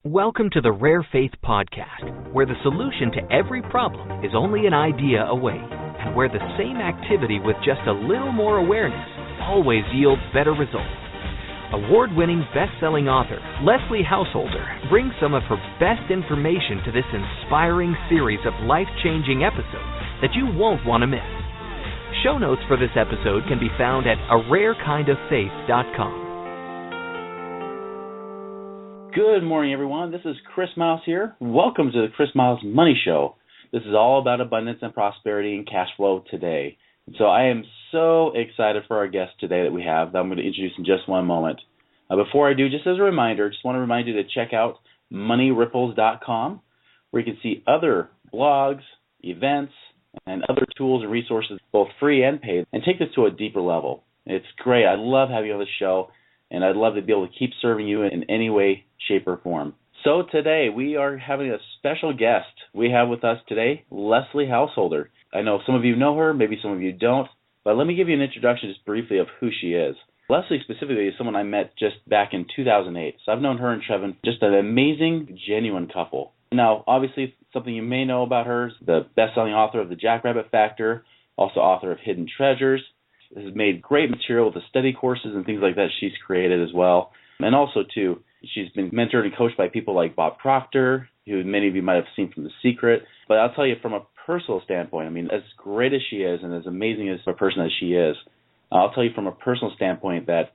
Welcome to the Rare Faith Podcast, where the solution to every problem is only an idea away, and where the same activity with just a little more awareness always yields better results. Award-winning best-selling author Leslie Householder brings some of her best information to this inspiring series of life-changing episodes that you won't want to miss. Show notes for this episode can be found at ararekindoffaith.com. Good morning, everyone. This is Chris Miles here. Welcome to the Chris Miles Money Show. This is all about abundance and prosperity and cash flow today. So I am so excited for our guest today that we have that I'm going to introduce in just one moment. Before I do, just as a reminder, just want to remind you to check out moneyripples.com, where you can see other blogs, events, and other tools and resources, both free and paid, and take this to a deeper level. It's great. I love having you on the show, and I'd love to be able to keep serving you in any way, shape, or form. So today, we are having a special guest. We have with us today Leslie Householder. I know some of you know her, maybe some of you don't, but let me give you an introduction just briefly of who she is. Leslie specifically is someone I met just back in 2008. So I've known her and Trevin, just an amazing, genuine couple. Now, obviously, something you may know about her is the best-selling author of The Jackrabbit Factor, also author of Hidden Treasures. Has made great material with the study courses and things like that she's created as well. And also, too, she's been mentored and coached by people like Bob Proctor, who many of you might have seen from The Secret. But I'll tell you, from a personal standpoint, I mean, as great as she is and as amazing as a person as she is, I'll tell you from a personal standpoint that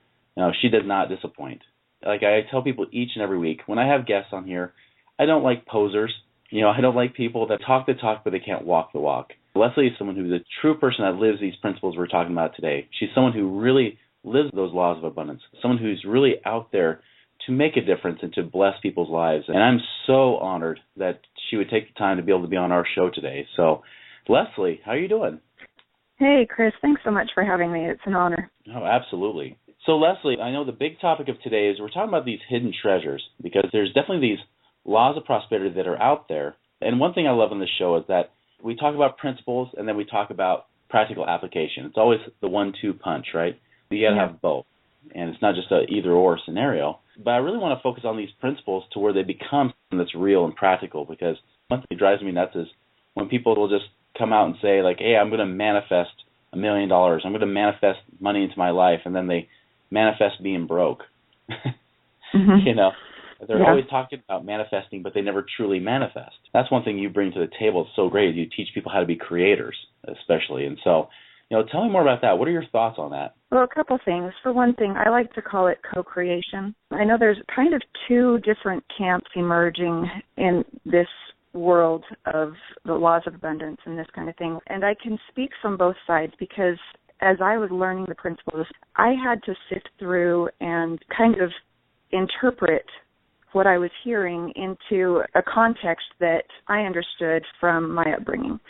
she does not disappoint. Like I tell people each and every week, when I have guests on here, I don't like posers. I don't like people that talk the talk but they can't walk the walk. Leslie is someone who's a true person that lives these principles we're talking about today. She's someone who really lives those laws of abundance, someone who's really out there to make a difference and to bless people's lives. And I'm so honored that she would take the time to be able to be on our show today. So, Leslie, how are you doing? Hey, Chris, thanks so much for having me. It's an honor. Oh, absolutely. So, Leslie, I know the big topic of today is we're talking about these hidden treasures because there's definitely these laws of prosperity that are out there. And one thing I love on this show is that we talk about principles and then we talk about practical application. It's always the 1-2 punch, right? You got to have both. And it's not just a either-or scenario. But I really want to focus on these principles to where they become something that's real and practical, because one thing that drives me nuts is when people will just come out and say, like, hey, I'm going to manifest $1 million. I'm going to manifest money into my life, and then they manifest being broke. They're always talking about manifesting, but they never truly manifest. That's one thing you bring to the table. It's so great. You teach people how to be creators, especially. And so, tell me more about that. What are your thoughts on that? Well, a couple things. For one thing, I like to call it co-creation. I know there's kind of two different camps emerging in this world of the laws of abundance and this kind of thing. And I can speak from both sides because as I was learning the principles, I had to sift through and kind of interpret what I was hearing into a context that I understood from my upbringing.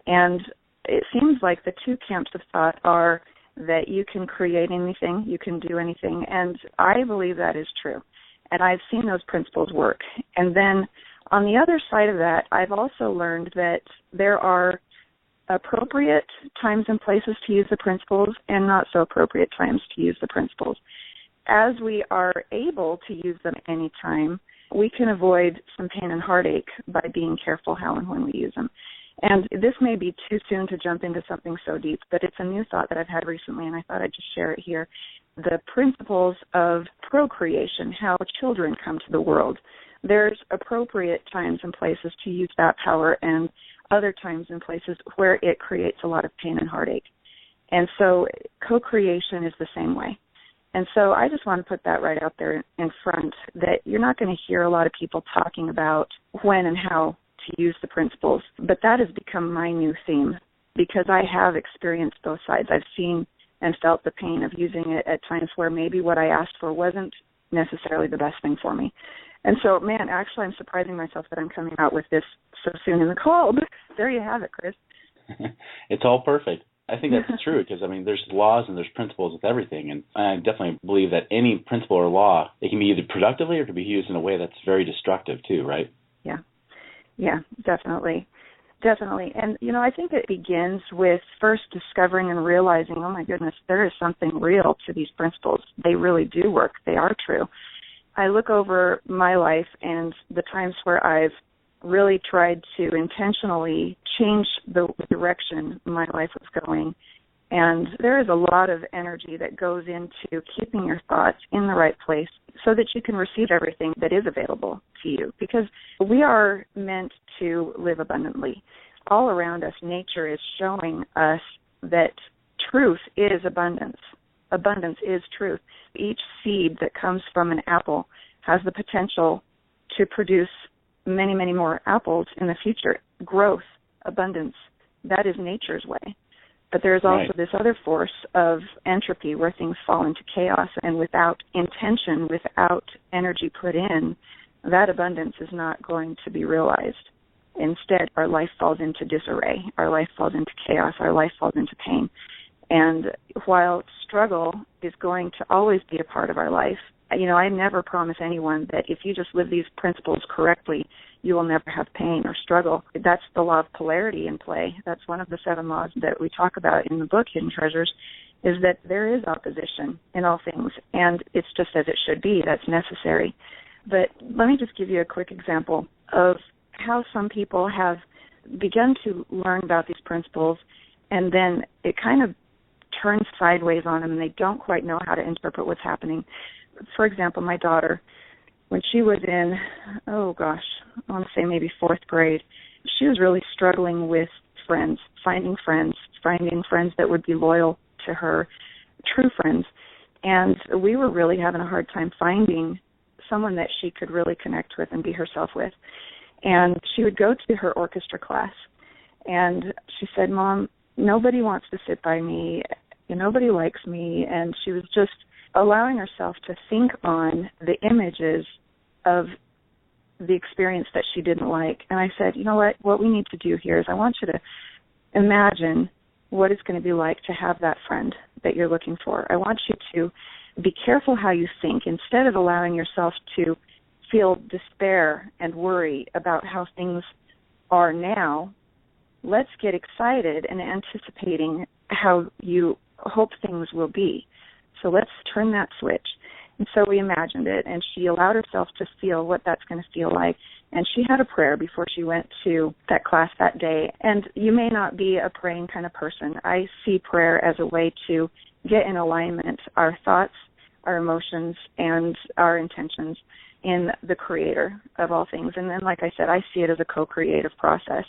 And it seems like the two camps of thought are that you can create anything, you can do anything, and I believe that is true. And I've seen those principles work. And then on the other side of that, I've also learned that there are appropriate times and places to use the principles and not so appropriate times to use the principles. As we are able to use them anytime, we can avoid some pain and heartache by being careful how and when we use them. And this may be too soon to jump into something so deep, but it's a new thought that I've had recently, and I thought I'd just share it here. The principles of procreation, how children come to the world. There's appropriate times and places to use that power and other times and places where it creates a lot of pain and heartache. And so co-creation is the same way. And so I just want to put that right out there in front, that you're not going to hear a lot of people talking about when and how to use the principles, but that has become my new theme because I have experienced both sides. I've seen and felt the pain of using it at times where maybe what I asked for wasn't necessarily the best thing for me. And so, man, actually I'm surprising myself that I'm coming out with this so soon in the call, but there you have it, Chris. It's all perfect. I think that's true because, there's laws and there's principles with everything, and I definitely believe that any principle or law, it can be either productively or it can be used in a way that's very destructive too, right? Yeah, definitely. And, I think it begins with first discovering and realizing, oh, my goodness, there is something real to these principles. They really do work. They are true. I look over my life and the times where I've really tried to intentionally change the direction my life was going. And there is a lot of energy that goes into keeping your thoughts in the right place so that you can receive everything that is available to you. Because we are meant to live abundantly. All around us, nature is showing us that truth is abundance. Abundance is truth. Each seed that comes from an apple has the potential to produce many, many more apples in the future. Growth, abundance, that is nature's way. But there's also this other force of entropy where things fall into chaos, and without intention, without energy put in, that abundance is not going to be realized. Instead, our life falls into disarray. Our life falls into chaos. Our life falls into pain. And while struggle is going to always be a part of our life, I never promise anyone that if you just live these principles correctly, you will never have pain or struggle. That's the law of polarity in play. That's one of the 7 laws that we talk about in the book, Hidden Treasures, is that there is opposition in all things, and it's just as it should be. That's necessary. But let me just give you a quick example of how some people have begun to learn about these principles, and then it kind of turns sideways on them, and they don't quite know how to interpret what's happening. For example, my daughter, when she was in, I want to say maybe 4th grade, she was really struggling with finding friends that would be loyal to her, true friends. And we were really having a hard time finding someone that she could really connect with and be herself with. And she would go to her orchestra class, and she said, "Mom, nobody wants to sit by me, nobody likes me," and she was just allowing herself to think on the images of the experience that she didn't like. And I said, you know what we need to do here is I want you to imagine what it's going to be like to have that friend that you're looking for. I want you to be careful how you think. Instead of allowing yourself to feel despair and worry about how things are now, let's get excited and anticipating how you hope things will be. So let's turn that switch. And so we imagined it, and she allowed herself to feel what that's going to feel like. And she had a prayer before she went to that class that day. And you may not be a praying kind of person. I see prayer as a way to get in alignment our thoughts, our emotions, and our intentions in the Creator of all things. And then, like I said, I see it as a co-creative process.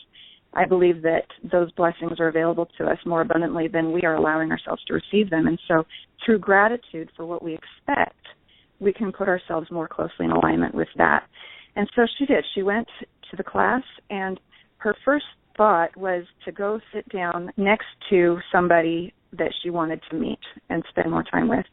I believe that those blessings are available to us more abundantly than we are allowing ourselves to receive them. And so through gratitude for what we expect, we can put ourselves more closely in alignment with that. And so she did. She went to the class, and her first thought was to go sit down next to somebody that she wanted to meet and spend more time with.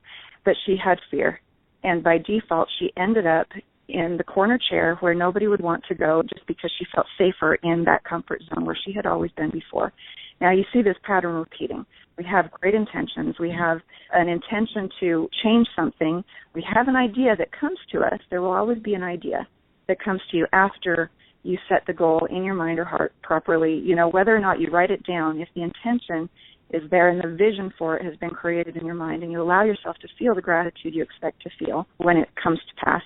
But she had fear. And by default, she ended up in the corner chair where nobody would want to go just because she felt safer in that comfort zone where she had always been before. Now, you see this pattern repeating. We have great intentions. We have an intention to change something. We have an idea that comes to us. There will always be an idea that comes to you after you set the goal in your mind or heart properly. Whether or not you write it down, if the intention is there and the vision for it has been created in your mind, and you allow yourself to feel the gratitude you expect to feel when it comes to pass,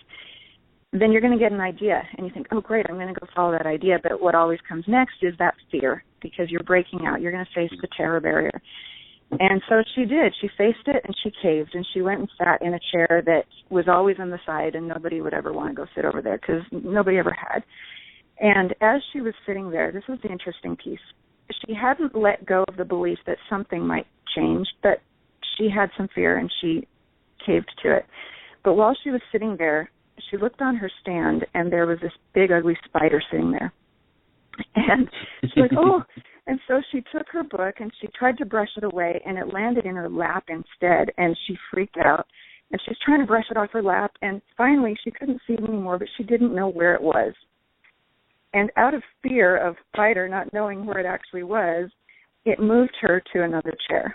then you're going to get an idea, and you think, oh, great, I'm going to go follow that idea. But what always comes next is that fear, because you're breaking out. You're going to face the terror barrier. And so she did. She faced it, and she caved, and she went and sat in a chair that was always on the side, and nobody would ever want to go sit over there because nobody ever had. And as she was sitting there, this was the interesting piece. She hadn't let go of the belief that something might change, but she had some fear, and she caved to it. But while she was sitting there, she looked on her stand, and there was this big, ugly spider sitting there. And she's like, oh. And so she took her book, and she tried to brush it away, and it landed in her lap instead, and she freaked out. And she's trying to brush it off her lap, and finally she couldn't see it anymore, but she didn't know where it was. And out of fear of spider not knowing where it actually was, it moved her to another chair.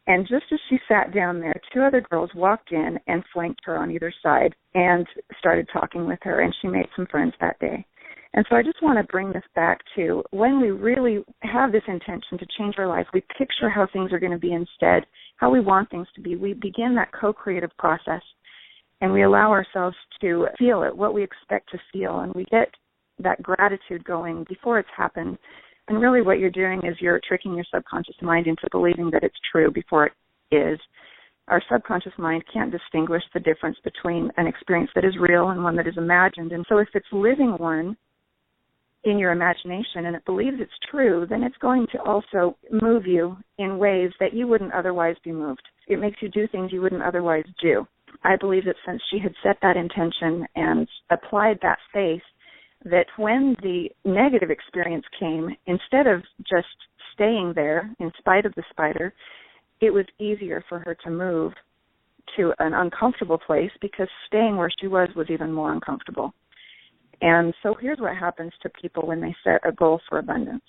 And just as she sat down there, 2 other girls walked in and flanked her on either side and started talking with her, and she made some friends that day. And so I just want to bring this back to when we really have this intention to change our life, we picture how things are going to be instead, how we want things to be. We begin that co-creative process. and we allow ourselves to feel it, what we expect to feel, and we get that gratitude going before it's happened. And really what you're doing is you're tricking your subconscious mind into believing that it's true before it is. Our subconscious mind can't distinguish the difference between an experience that is real and one that is imagined. And so if it's living one in your imagination and it believes it's true, then it's going to also move you in ways that you wouldn't otherwise be moved. It makes you do things you wouldn't otherwise do. I believe that since she had set that intention and applied that faith, that when the negative experience came, instead of just staying there in spite of the spider, it was easier for her to move to an uncomfortable place because staying where she was even more uncomfortable. And so here's what happens to people when they set a goal for abundance.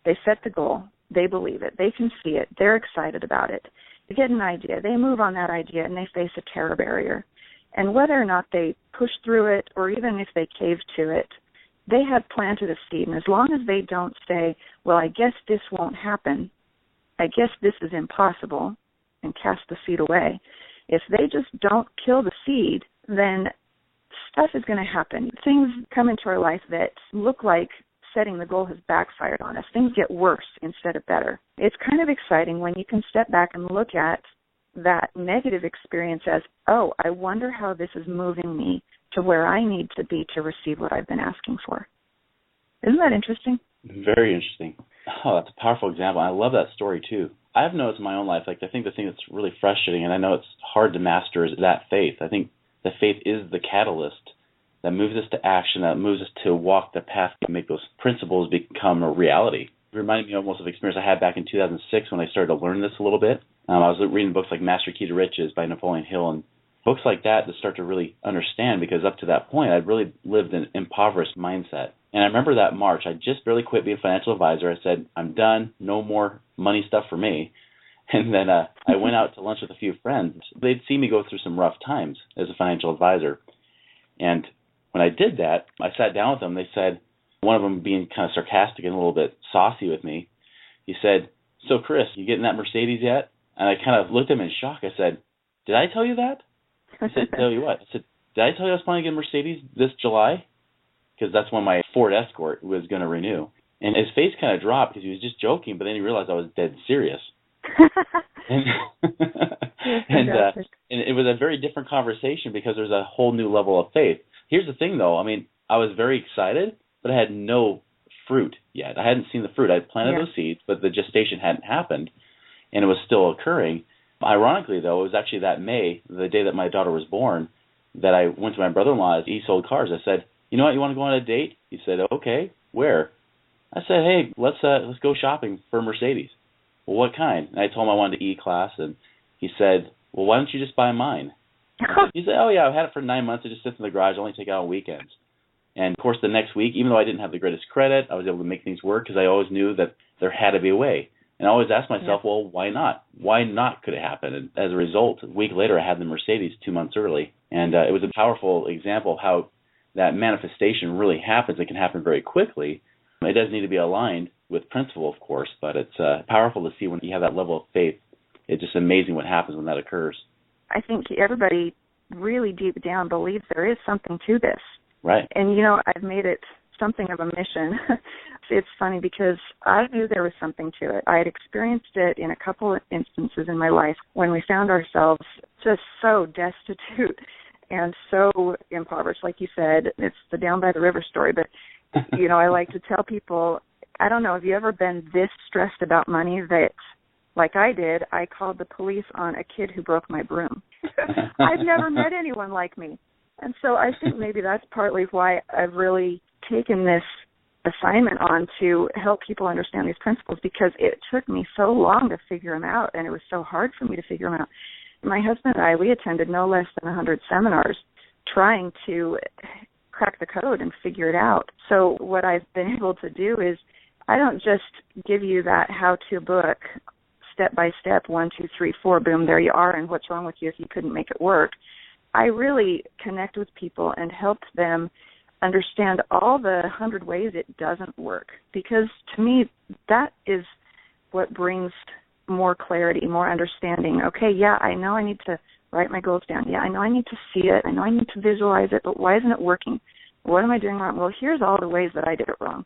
They set the goal. They believe it. They can see it. They're excited about it. They get an idea. They move on that idea, and they face a terror barrier. And whether or not they push through it or even if they cave to it, they have planted a seed. And as long as they don't say, well, I guess this won't happen, I guess this is impossible, and cast the seed away, if they just don't kill the seed, then stuff is going to happen. Things come into our life that look like setting the goal has backfired on us. Things get worse instead of better. It's kind of exciting when you can step back and look at that negative experience as, oh, I wonder how this is moving me to where I need to be to receive what I've been asking for. Isn't that interesting? Very interesting. Oh, that's a powerful example. I love that story, too. I've noticed in my own life, I think the thing that's really frustrating, and I know it's hard to master, is that faith. I think that faith is the catalyst that moves us to action, that moves us to walk the path to make those principles become a reality. It reminded me almost of an experience I had back in 2006 when I started to learn this a little bit. I was reading books like Master Key to Riches by Napoleon Hill, and books like that to start to really understand, because up to that point, I'd really lived an impoverished mindset. And I remember that March, I just barely quit being a financial advisor. I said, I'm done, no more money stuff for me. And then I went out to lunch with a few friends. They'd seen me go through some rough times as a financial advisor. And when I did that, I sat down with them. They said, one of them being kind of sarcastic and a little bit saucy with me, he said, so Chris, you getting that Mercedes yet? And I kind of looked at him in shock. I said, did I tell you that? I said, tell you what? I said, did I tell you I was planning to get a Mercedes this July? Because that's when my Ford Escort was going to renew. And his face kind of dropped because he was just joking, but then he realized I was dead serious. and it was a very different conversation because there's a whole new level of faith. Here's the thing, though. I mean, I was very excited, but I had no fruit yet. I hadn't seen the fruit. I had planted those seeds, but the gestation hadn't happened, and it was still occurring. Ironically, though, it was actually that May, the day that my daughter was born, that I went to my brother-in-law. He sold cars. I said, you know what, you want to go on a date? He said, okay, where? I said, hey, let's go shopping for a Mercedes. Well, what kind? And I told him I wanted the E-Class, and he said, well, why don't you just buy mine? He said, oh, yeah, I've had it for 9 months. It just sits in the garage. I only take it out on weekends. And, of course, the next week, even though I didn't have the greatest credit, I was able to make things work because I always knew that there had to be a way. And I always asked myself, well, why not? Why not could it happen? And as a result, a week later, I had the Mercedes 2 months early. And it was a powerful example of how that manifestation really happens. It can happen very quickly. It does need to be aligned with principle, of course, but it's powerful to see when you have that level of faith. It's just amazing what happens when that occurs. I think everybody really deep down believes there is something to this. Right. And, I've made it something of a mission. It's funny because I knew there was something to it. I had experienced it in a couple of instances in my life when we found ourselves just so destitute and so impoverished. Like you said, it's the down by the river story. But, I like to tell people, I don't know, have you ever been this stressed about money that, like I did, I called the police on a kid who broke my broom. I've never met anyone like me. And so I think maybe that's partly why I've really taken this assignment on to help people understand these principles, because it took me so long to figure them out, and it was so hard for me to figure them out. My husband and I, we attended no less than 100 seminars trying to crack the code and figure it out. So what I've been able to do is I don't just give you that how-to book, step by step, 1, 2, 3, 4, boom, there you are, and what's wrong with you if you couldn't make it work. I really connect with people and help them understand all the 100 ways it doesn't work, because to me that is what brings more clarity, more understanding. Okay, yeah, I know I need to write my goals down. Yeah, I know I need to see it. I know I need to visualize it, but why isn't it working? What am I doing wrong? Well, here's all the ways that I did it wrong.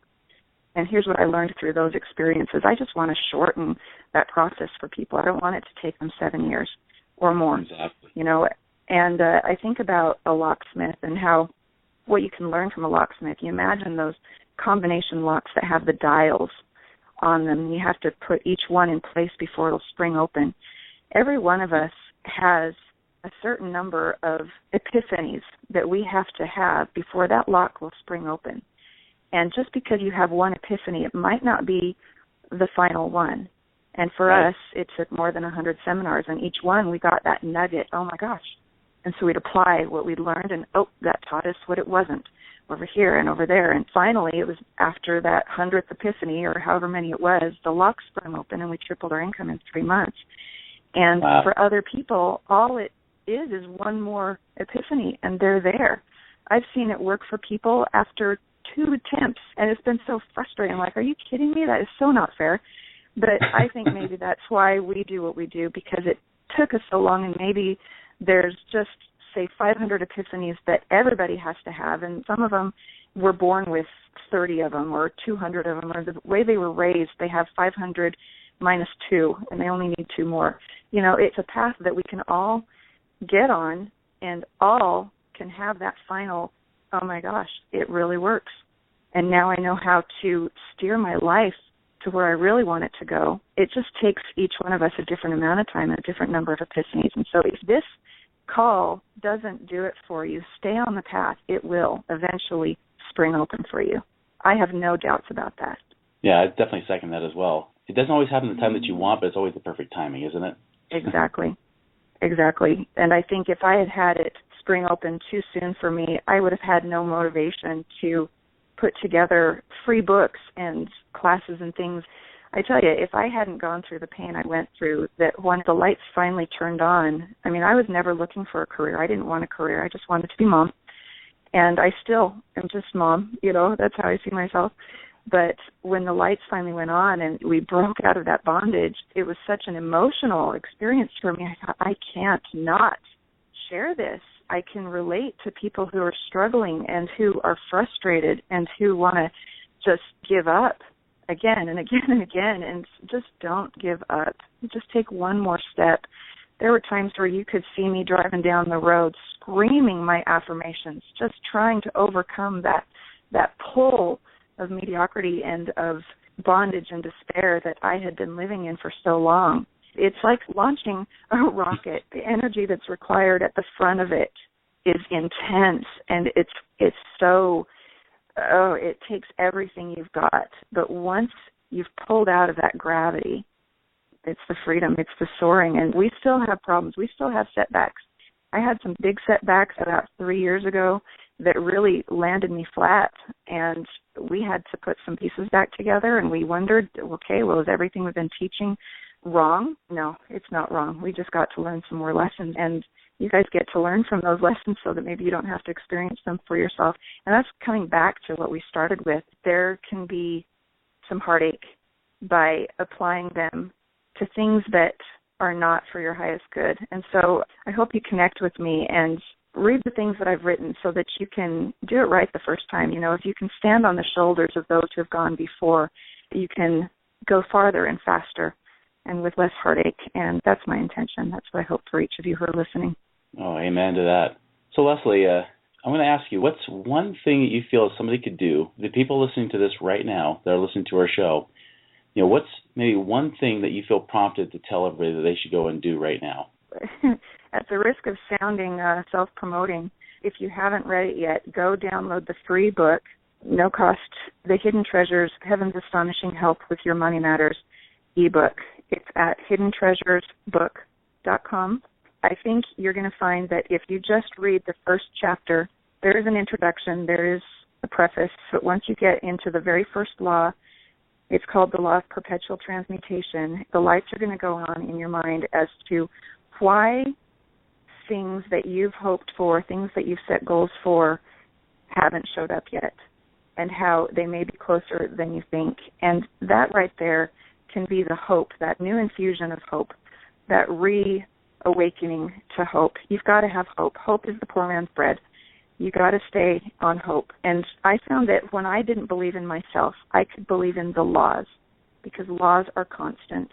And here's what I learned through those experiences. I just want to shorten that process for people. I don't want it to take them 7 years or more. Exactly. And I think about a locksmith and how what you can learn from a locksmith. You imagine those combination locks that have the dials on them. You have to put each one in place before it'll spring open. Every one of us has a certain number of epiphanies that we have to have before that lock will spring open. And just because you have one epiphany, it might not be the final one. And for us, it took more than 100 seminars, and each one we got that nugget, oh my gosh. And so we'd apply what we'd learned, and that taught us what it wasn't, over here and over there. And finally, it was after that 100th epiphany, or however many it was, the lock sprung open, and we tripled our income in 3 months. And for other people, all it is one more epiphany, and they're there. I've seen it work for people after 2 attempts, and it's been so frustrating. I'm like, are you kidding me? That is so not fair. But I think maybe that's why we do what we do, because it took us so long, and maybe there's just, say, 500 epiphanies that everybody has to have, and some of them were born with 30 of them or 200 of them, or the way they were raised, they have 500 minus 2, and they only need 2 more. It's a path that we can all get on, and all can have that final, oh my gosh, it really works. And now I know how to steer my life to where I really want it to go. It just takes each one of us a different amount of time and a different number of epiphanies. And so if this call doesn't do it for you, stay on the path. It will eventually spring open for you. I have no doubts about that. Yeah, I definitely second that as well. It doesn't always happen the time that you want, but it's always the perfect timing, isn't it? Exactly. And I think if I had had it spring open too soon for me, I would have had no motivation to put together free books and classes and things. I tell you, if I hadn't gone through the pain I went through, that when the lights finally turned on, I mean, I was never looking for a career. I didn't want a career. I just wanted to be mom. And I still am just mom, that's how I see myself. But when the lights finally went on and we broke out of that bondage, it was such an emotional experience for me. I thought, I can't not share this. I can relate to people who are struggling and who are frustrated and who want to just give up again and again and again, and just don't give up. Just take one more step. There were times where you could see me driving down the road screaming my affirmations, just trying to overcome that pull of mediocrity and of bondage and despair that I had been living in for so long. It's like launching a rocket. The energy that's required at the front of it is intense, and it's so, it takes everything you've got. But once you've pulled out of that gravity, it's the freedom, it's the soaring. And we still have problems. We still have setbacks. I had some big setbacks about 3 years ago that really landed me flat, and we had to put some pieces back together, and we wondered, okay, well, is everything we've been teaching wrong? No, it's not wrong. We just got to learn some more lessons, and you guys get to learn from those lessons so that maybe you don't have to experience them for yourself. And that's coming back to what we started with. There can be some heartache by applying them to things that are not for your highest good. And so I hope you connect with me and read the things that I've written so that you can do it right the first time. If you can stand on the shoulders of those who have gone before, you can go farther and faster and with less heartache. And that's my intention. That's what I hope for each of you who are listening. Oh, amen to that. So, Leslie, I'm going to ask you, what's one thing that you feel somebody could do, the people listening to this right now that are listening to our show, what's maybe one thing that you feel prompted to tell everybody that they should go and do right now? At the risk of sounding self-promoting, if you haven't read it yet, go download the free book, no cost, The Hidden Treasures, Heaven's Astonishing Help with Your Money Matters ebook. It's at hiddentreasuresbook.com. I think you're going to find that if you just read the first chapter, there is an introduction, there is a preface, but once you get into the very first law, it's called the law of perpetual transmutation. The lights are going to go on in your mind as to why things that you've hoped for, things that you've set goals for, haven't showed up yet, and how they may be closer than you think. And that right there can be the hope, that new infusion of hope, that awakening to hope. You've got to have hope. Hope is the poor man's bread. You got to stay on hope. And I found that when I didn't believe in myself, I could believe in the laws, because laws are constant.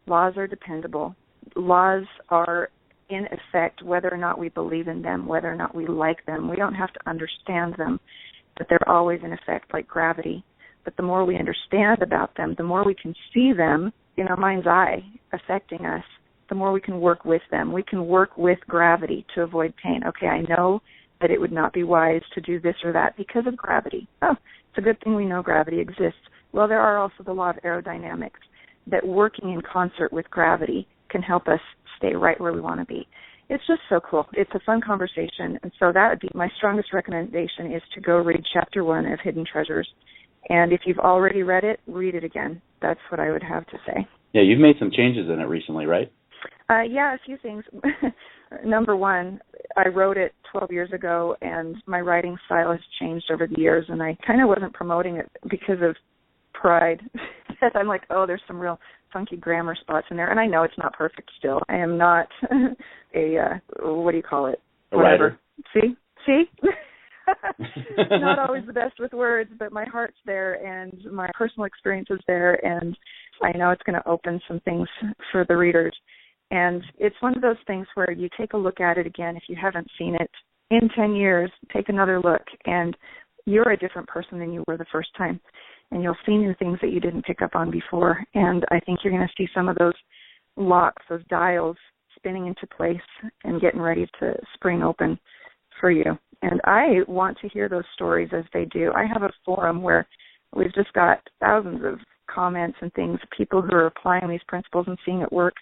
Laws are dependable. Laws are in effect whether or not we believe in them, whether or not we like them. We don't have to understand them, but they're always in effect, like gravity. But the more we understand about them, the more we can see them in our mind's eye affecting us, the more we can work with them. We can work with gravity to avoid pain. Okay, I know that it would not be wise to do this or that because of gravity. Oh, it's a good thing we know gravity exists. Well, there are also the law of aerodynamics, that working in concert with gravity can help us stay right where we want to be. It's just so cool. It's a fun conversation. And so that would be my strongest recommendation, is to go read Chapter 1 of Hidden Treasures. And if you've already read it, read it again. That's what I would have to say. Yeah, you've made some changes in it recently, right? Yeah, a few things. Number one, I wrote it 12 years ago, and my writing style has changed over the years, and I kind of wasn't promoting it because of pride. I'm like, oh, there's some real funky grammar spots in there, and I know it's not perfect still. I am not what do you call it? A writer. See? Not always the best with words, but my heart's there, and my personal experience is there, and I know it's going to open some things for the readers. And it's one of those things where you take a look at it again if you haven't seen it. In 10 years, take another look, and you're a different person than you were the first time. And you'll see new things that you didn't pick up on before. And I think you're going to see some of those locks, those dials spinning into place and getting ready to spring open for you. And I want to hear those stories as they do. I have a forum where we've just got thousands of comments and things, people who are applying these principles and seeing it work.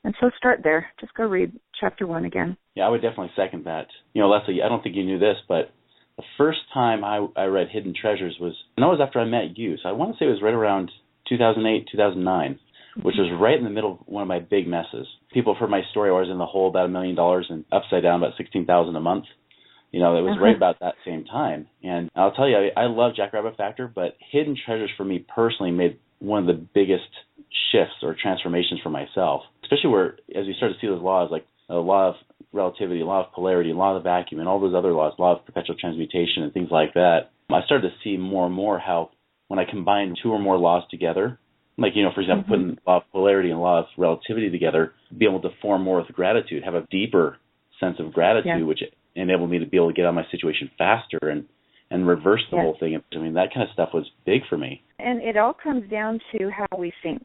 And so start there. Just go read Chapter 1 again. Yeah, I would definitely second that. You know, Leslie, I don't think you knew this, but the first time I read Hidden Treasures was after I met you. So I want to say it was right around 2008, 2009, which was right in the middle of one of my big messes. People have heard my story. I was in the hole about $1 million and upside down about $16,000 a month. You know, it was right about that same time. And I'll tell you, I love Jackrabbit Factor, but Hidden Treasures for me personally made one of the biggest shifts or transformations for myself, especially where, as you start to see those laws, like the law of relativity, law of polarity, law of the vacuum, and all those other laws, law of perpetual transmutation and things like that, I started to see more and more how when I combine two or more laws together, like, you know, for example, putting law of polarity and law of relativity together, be able to form more with gratitude, have a deeper sense of gratitude, which enabled me to be able to get out of my situation faster and reverse the whole thing. I mean, that kind of stuff was big for me. And it all comes down to how we think.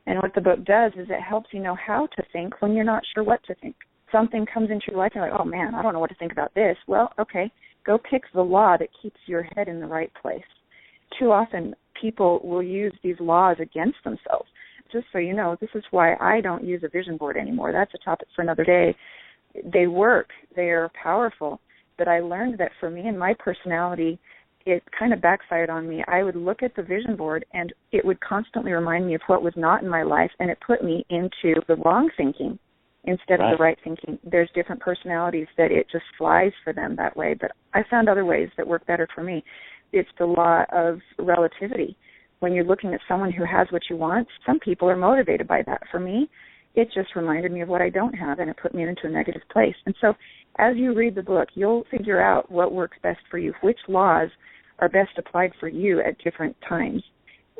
And what the book does is it helps you know how to think when you're not sure what to think. Something comes into your life and you're like, oh, man, I don't know what to think about this. Well, okay, go pick the law that keeps your head in the right place. Too often people will use these laws against themselves. Just so you know, this is why I don't use a vision board anymore. That's a topic for another day. They work. They are powerful. But I learned that for me and my personality, it kind of backfired on me. I would look at the vision board, and it would constantly remind me of what was not in my life, and it put me into the wrong thinking instead of the right thinking. There's different personalities that it just flies for them that way, but I found other ways that work better for me. It's the law of relativity. When you're looking at someone who has what you want, some people are motivated by that. For me, it just reminded me of what I don't have, and it put me into a negative place. And so as you read the book, you'll figure out what works best for you, which laws are best applied for you at different times.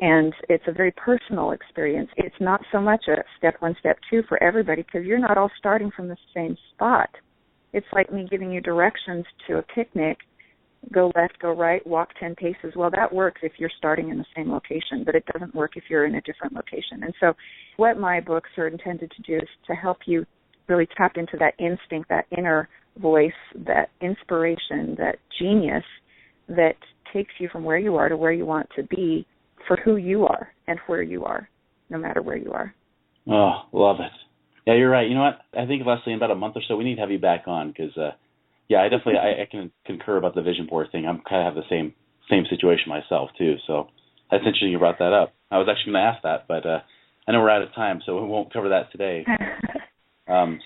And it's a very personal experience. It's not so much a step 1, step 2 for everybody, because you're not all starting from the same spot. It's like me giving you directions to a picnic. Go left, go right, walk 10 paces. Well, that works if you're starting in the same location, but it doesn't work if you're in a different location. And so what my books are intended to do is to help you really tap into that instinct, that inner voice, that inspiration, that genius that takes you from where you are to where you want to be for who you are and where you are, no matter where you are. Oh, love it. Yeah, you're right. You know what? I think, Leslie, in about a month or so, we need to have you back on because, I can concur about the vision board thing. I'm kind of have the same situation myself, too. So that's interesting you brought that up. I was actually going to ask that, but I know we're out of time, so we won't cover that today.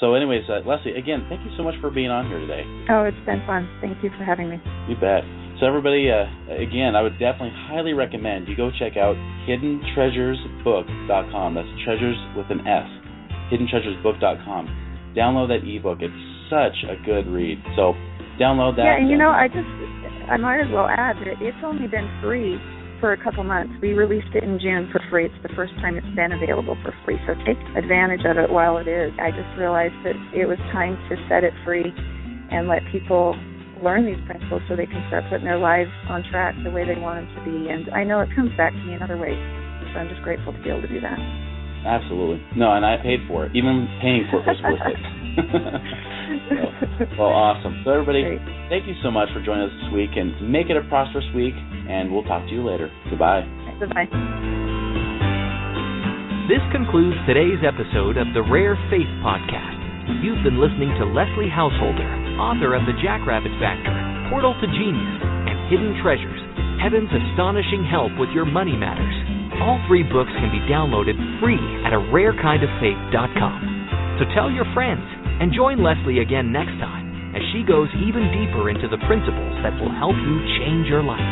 So anyways, Leslie, again, thank you so much for being on here today. Oh, it's been fun. Thank you for having me. You bet. So everybody, again, I would definitely highly recommend you go check out hiddentreasuresbook.com. That's treasures with an S, hiddentreasuresbook.com. download that ebook. It's such a good read. So download that. Yeah, and I might as well add that it's only been free for a couple months. We released it in June for free. It's the first time it's been available for free. So take advantage of it while it is. I just realized that it was time to set it free and let people learn these principles so they can start putting their lives on track the way they want them to be. And I know it comes back to me in other ways. So I'm just grateful to be able to do that. Absolutely. No, and I paid for it. Even paying for it was worth it. Well, awesome. So everybody, Great. Thank you so much for joining us this week, and make it a prosperous week, and we'll talk to you later. Goodbye. Bye-bye. This concludes today's episode of the Rare Faith Podcast. You've been listening to Leslie Householder, author of The Jackrabbit Factor, Portal to Genius, and Hidden Treasures, Heaven's Astonishing Help with Your Money Matters. All 3 books can be downloaded free at ararekindoffaith.com. So tell your friends and join Leslie again next time as she goes even deeper into the principles that will help you change your life.